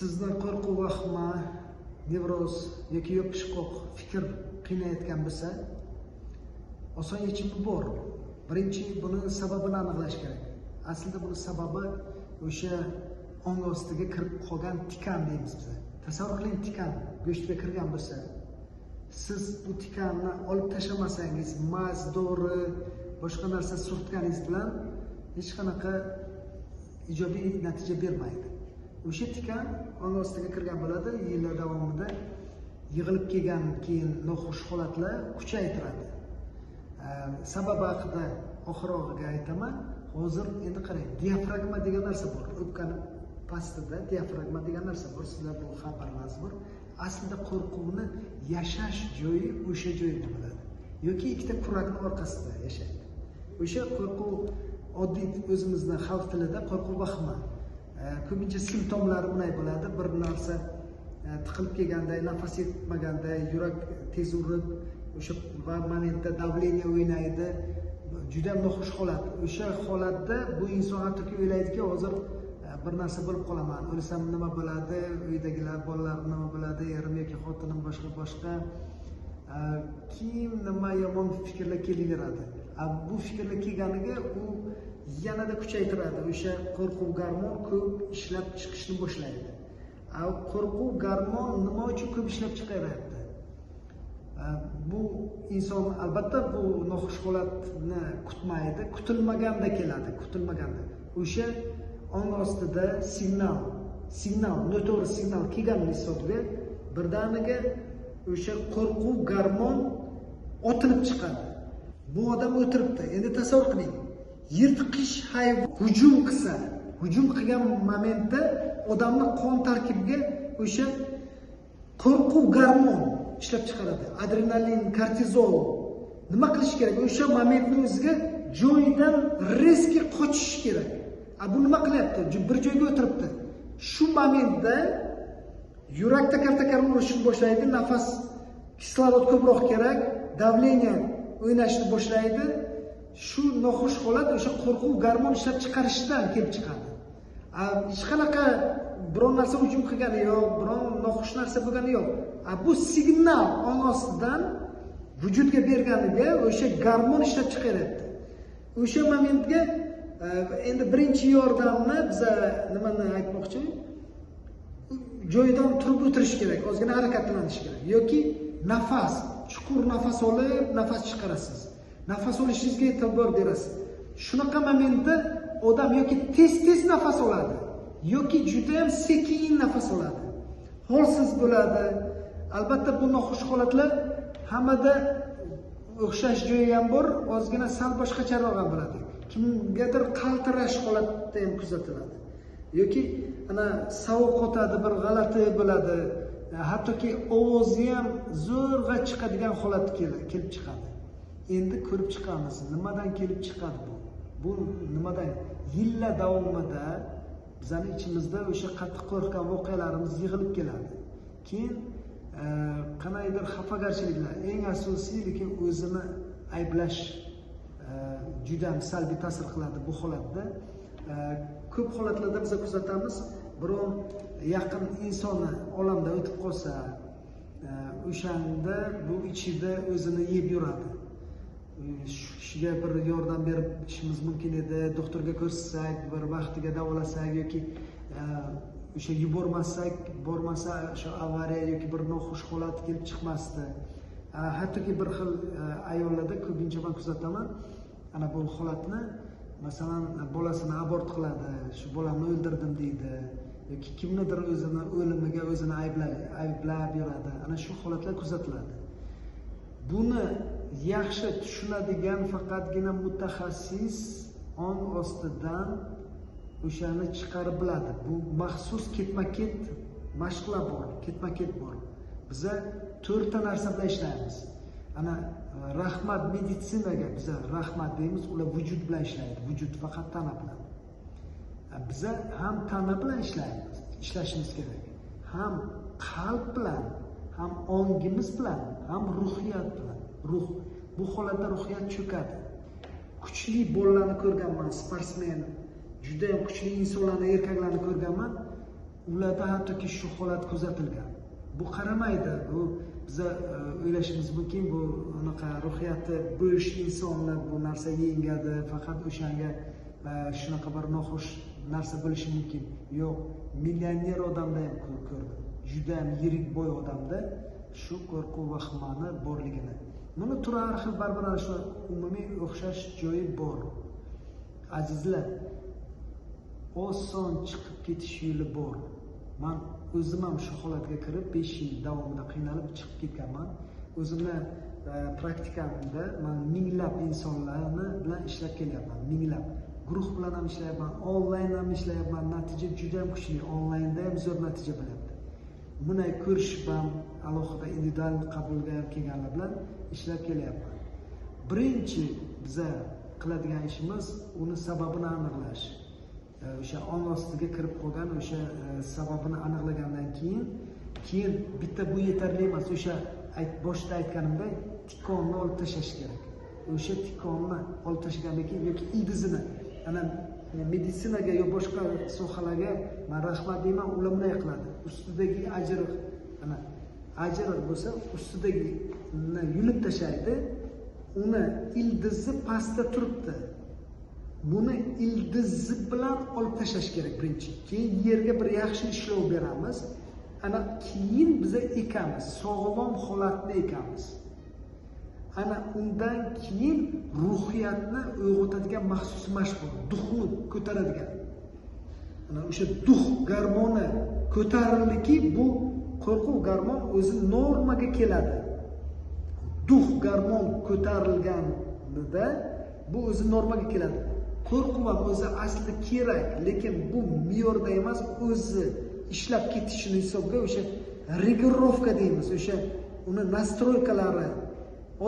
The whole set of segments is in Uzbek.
Sizni qo'rquv, vahma, nevroz yoki yopishqoq fikr qiynayotgan bo'lsa, oson yechimi bor. Birinchi buni sababini aniqlash kerak. Aslida buni sababi o'sha ong ostiga kirib qolgan tikan deymiz biz. Tasavvur qiling, tikan go'shtga kirgan bo'lsa, siz bu tikanni olib tashlamasangiz, maz, dori, boshqa narsa surtganingiz bilan hech qanaqa ijobiy natija bermaydi. O'sha tikan ong ostiga kirgan bo'ladi, yillar davomida yig'ilib kelgan keyin noxush holatlar kuchaytiradi. Sababi haqida oxirroqiga aytaman. Hozir endi qarang, diafragma degan narsa bor. O'pkani pastida diafragma degan narsa bor. Sizlar bu xabarlaringiz bor. Aslida qo'rquvni yashash joyi o'sha joyda bo'ladi. Yoki ikkita kurakning orqasida yashaydi. O'sha qo'rquv oddiy o'zimizning xalq tilida qo'rquv vahma. Ko'pincha simptomlari bunday bo'ladi. Bir narsa tiqilib kelganda, nafas yetmaganda, yurak tez urib, o'sha momentda davleniya o'ynaydi. Juda noxush holat. O'sha holatda bu inson hattoki o'ylaydiki, hozir bir narsa bo'lib qolaman, o'lsam nima bo'ladi, uydagilar, bolalarim nima bo'ladi, erim yoki xotinim boshqa kim nima yomon fikrlar kelaveradi. Bu fikrlar kelganiga u yanada kuchaytiradi. O'sha qo'rquv gormon ko'p ishlab chiqishni boshlaydi. Qo'rquv gormon nima uchun ko'p ishlab chiqaryapti? Bu inson albatta bu noxush holatni kutmaydi, kutilmaganda keladi, kutilmaganda. O'sha ong ostida signal, noto'g'ri signal kelgan hisobda birdaniga o'sha qo'rquv gormon otilib chiqadi. Bu odam o'tiribdi. Endi tasavvur qiling. Yirtqich hayvon hujum qilsa, hujum qilgan momentda odamning qon tarkibiga o'sha qo'rquv gormon ishlab chiqaradi. Adrenalin, kortizol. Nima qilish kerak? O'sha momentni o'ziga joyidan reski qochish kerak. Bu nima qilyapti? Bir joyga o'tiribdi. Shu momentda yurak takar-takar urishni boshlaydi, nafas, kislorod ko'proq kerak, davleniya o'ynashni boshlaydi. Shu noxush holat o'sha qo'rquv gormon ishlab chiqarishdan kelib chiqadi. Hech qanaqa biron narsa hujum qilgani yo'q, biron noxush narsa bo'lgani yo'q. Bu signal ong ostidan vujudga berganiga o'sha gormon ishlab chiqaryapti. O'sha momentga endi birinchi yordamni biz nimani aytmoqchi? Joyidan turib o'tirish kerak, ozgina harakatlanish kerak yoki nafas, chuqur nafas olib, nafas chiqarasiz. Nafas olishingizga e'tibor berasiz. Shunaqa momentda odam yoki tez nafas oladi, yoki juda ham sekin nafas oladi. Holsiz bo'ladi. Albatta bu noxush holatlar hammada o'xshash joyi ham bor, ozgina sal boshqacharoq ham bo'ladi. Kimgadir qaltirash holatda ham kuzatiladi. Yoki ana sovuq qotadi, bir g'alati bo'ladi. Hattoki ovozi ham zo'rg'a chiqadigan holat kelib chiqadi. Endi ko'rib chiqamiz, nimadan kelib chiqadi bu? Bu nimadan? Yillar davomida bizning ichimizda o'sha qattiq qo'rqgan voqealarimiz yig'ilib keladi. Keyin qanaydir xafagarchiliklar, eng asosiy lekin o'zini ayblash juda ham salbiy ta'sir qiladi bu holatda. Ko'p holatlarda biz kuzatamiz, biron yaqin insonni olamdan o'tib qolsa, o'shanda bu ichida o'zini yeb yuradi. Shu kishiga bir yordam berib ishimiz mumkin edi, doktorga ko'rsatsak, bir vaqtiga davolasak yoki o'sha yubormasak, bormasa o'sha avariya yoki bir noxush holat kelib chiqmasdi. Hattoki bir xil ayollarda ko'pincha men kuzataman, ana bu holatni, masalan, bolasini abort qiladi, shu bolamni o'ldirdim deydi yoki kimnidir o'zini o'limiga o'zini ayblab yuradi. Ana shu holatlar kuzatiladi. Buni yaxshi tushunadigan faqatgina mutaxassis ong ostidan o'shani chiqarib biladi. Bu maxsus ketma-ket mashqlar bor, ketma-ket bor. Biz 4 ta narsa bilan ishlaymiz. Ana rahmat meditsinaga biz rahmat deymiz, ular vujud bilan ishlaydi, vujud faqat tana bilan. Biz ham tana bilan ishlaymiz, ishlashimiz kerak. Ham qalb bilan, ham ongimiz bilan, ham ruhiyat bilan. Ruh. Bu holatda ruhiyat cho'kadi. Kuchli bolalarni ko'rganman, sportsmen, juda ham kuchli insonlarni, erkaklarni ko'rganman. ularda hattoki shu holat kuzatilgan. Bu qaramaydi, bu biza o'ylashimiz mumkin, bu unaqa ruhiyati bo'sh insonlar bu narsaga yengadi, faqat o'shanga shunaqa bir noxush narsa bo'lishi mumkin. Yo'q, millioner odamda ham ko'rdim. Juda ham yirik boy odamda shu qo'rquv va ximani borligini. Buni turar xil baribir shu umumiy o'xshash joyi bor. Azizlar, oson chiqib ketish yo'li bor. Men o'zim ham shu holatga kirib 5 yil davomida qiynalib chiqib ketganman. O'zimni praktikamda men minglab insonlarni bilan ishlab kelyapman. Minglab guruh bilan ham ishlayapman, onlayn ham ishlayapman. Natija juda ham kuchli. Onlaynda ham zo'r natija bo'lyapti. Buni ko'rishib ham alohida individual qabulga ham kelganlar bilan ishlab kelyapman. Birinchi biza qiladigan ishimiz uni sababini aniqlash. O'sha on ostiga kirib qolgan o'sha sababini aniqlagandan keyin bitta bu yetarli emas. O'sha boshda aytganimdek tikonni olib tashlash kerak. O'sha tikonni olib tashlagandan keyin yoki ildizini, ana meditsinaga yo boshqa sohalarga men rahmat deyman, ular bunday qiladi. Ustidagi ajriq, ana ajriq bo'lsa ustidagini yulib tashlaydi. Uni ildizi pastda turibdi. Buni ildizi bilan olib tashlash kerak birinchi. Keyin yerga bir yaxshi ishlov beramiz. Ana keyin biza ekamiz, sog'lom holatda ekamiz. Ana undan keyin ruhiyatni uyg'otadigan maxsus mashq bor. Duhni ko'taradigan. Ana o'sha duh gormoni ko'tarildiki, bu qo'rquv gormon o'zi normaga keladi. Duh gormon ko'tarilganida bu o'zi normaga keladi. Qo'rquv ham o'zi aslida kerak, lekin bu me'yorda emas, o'zi ishlab ketishini hisobga o'sha regulirovka deymiz, o'sha uni nastroykalari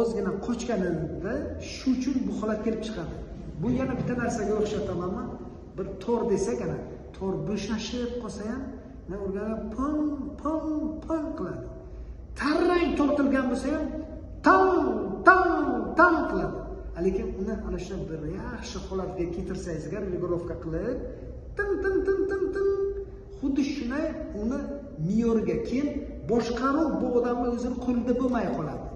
ozgina qochganida shu uchun bu holat kelib chiqadi. Bu yana bitta narsaga o'xshatamanmi? Bir tor desak, ana tor bo'shashib qolsa ham, men urganda pam qiladi. Tarrang tortilgan bo'lsa ham tam qiladi. Lekin uni ana shu bir yaxshi holatga keltirsangiz, regulirovka qilib, tin xuddi shunday uni me'yorga keyin boshqaruv bu odamning o'zini qo'lida bo'lmay qoladi.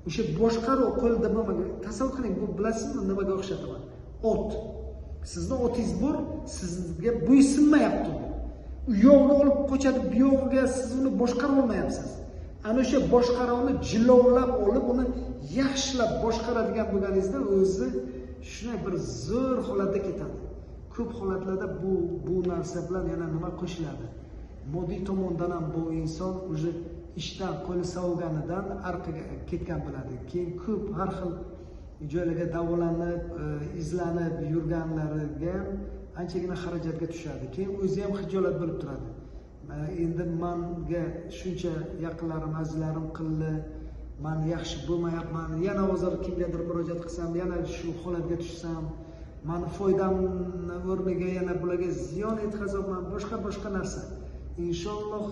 O'sha boshqaruv qo'lida bo'lmagan, tasavvur qiling, bu bilasizmi nimaga o'xshataman? Ot. Sizning otingiz bor, sizga bo'ysunmayapti. U yo'lga olib qochadi, bu yo'lga siz uni boshqara olmayapsiz. Ana o'sha boshqaruvni jilovlab olib, uni yaxshilab boshqaradigan bo'lganingizda o'zi shunday bir zo'r holatga ketadi. Ko'p holatlarda bu narsa bilan yana nima qo'shiladi? Moddiy tomondan ham bu inson o'zi ishdan qo'li soviganidan orqaga ketgan bo'ladi. Keyin ko'p har xil joylarga davolanib, izlanib yurganlariga anchagina xarajatga tushadi. Keyin o'zi ham xijolat bo'lib turadi. Endi menga shuncha yaqinlarim, azizlarim qildi, men yaxshi bo'lmayapman, yana hozir kimgadir murojaat qilsam, yana shu holatga tushsam, meni foydamni o'rniga yana bularga ziyon yetkazibman, boshqa narsa. Inshaalloh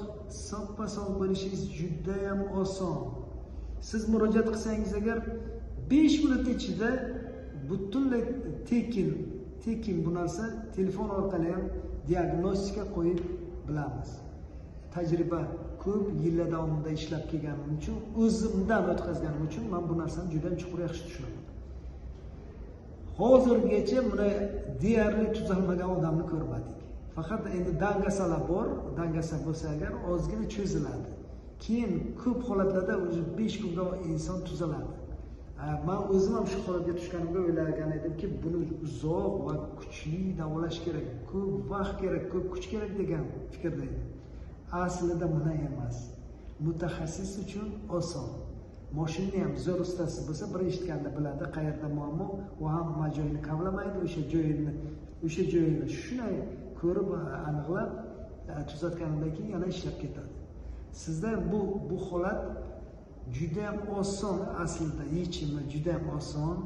soppa-sog' bo'lishingiz juda ham oson. Siz murojaat qilsangiz agar 5 minut ichida butunlay tekin bu narsa telefon orqali ham diagnostika qo'yib bilamiz. Tajriba ko'p yillar davomida ishlab kelganim uchun, o'zimdan o'tkazganim uchun men bu narsani juda ham chuqur yaxshi tushunaman. Hozirgacha buni deyarli tuzalmagan odamni ko'rmadik. Faqat endi dangasalar bor, dangasa bo'lsa agar ozgina cho'ziladi. Keyin ko'p holatlarda o'zi 5 kunga inson tuzaladi. Men o'zim ham shu holatga tushganimda o'ylagan edimki, buni uzoq va kuchli davolash kerak, ko'p vaqt kerak, ko'p kuch kerak degan fikrda edim. Aslida buni emas. Mutaxassis uchun oson. Mashinani ham zo'r ustasi bo'lsa, bir eshitganda biladi qayerda muammo, u hamma joyini kavlamaydi, o'sha joyini shunday ko'rib aniqlab tuzatganidan keyin yana ishlab ketadi. Sizda bu holat juda ham oson, aslida yechimi juda ham oson.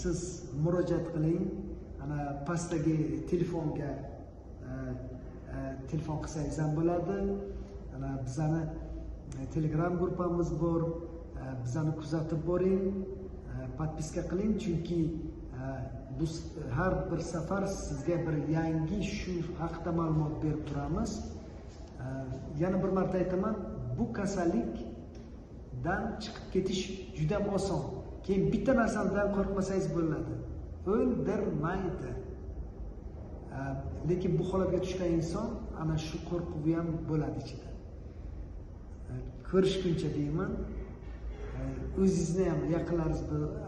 Siz murojaat qiling, ana pastdagi telefonga telefon qilsangiz ham bo'ladi. Ana bizani Telegram gruppamiz bor. Bizani kuzatib boring, podpiska qiling, chunki Bu har bir safar sizga bir yangi shu haqida ma'lumot berib turamiz. Yana bir marta aytaman, bu kasallikdan chiqib ketish juda ham oson. Keyin bitta narsadan qo'rqmasangiz bo'ladi. O'ldirmaydi. Lekin bu holatga tushgan inson ana shu qo'rquvi ham bo'ladi ichida. Ko'rishguncha deyman. O'zingizni ham yaqinlaringiz,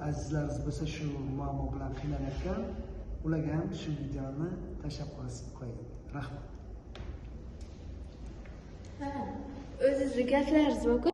azizlaringiz bo'lsa shu muammo bilan qiynalayotgan, ularga ham shu videoni tashlab qo'ying. Rahmat. O'zingizning gaplaringiz bor-ku.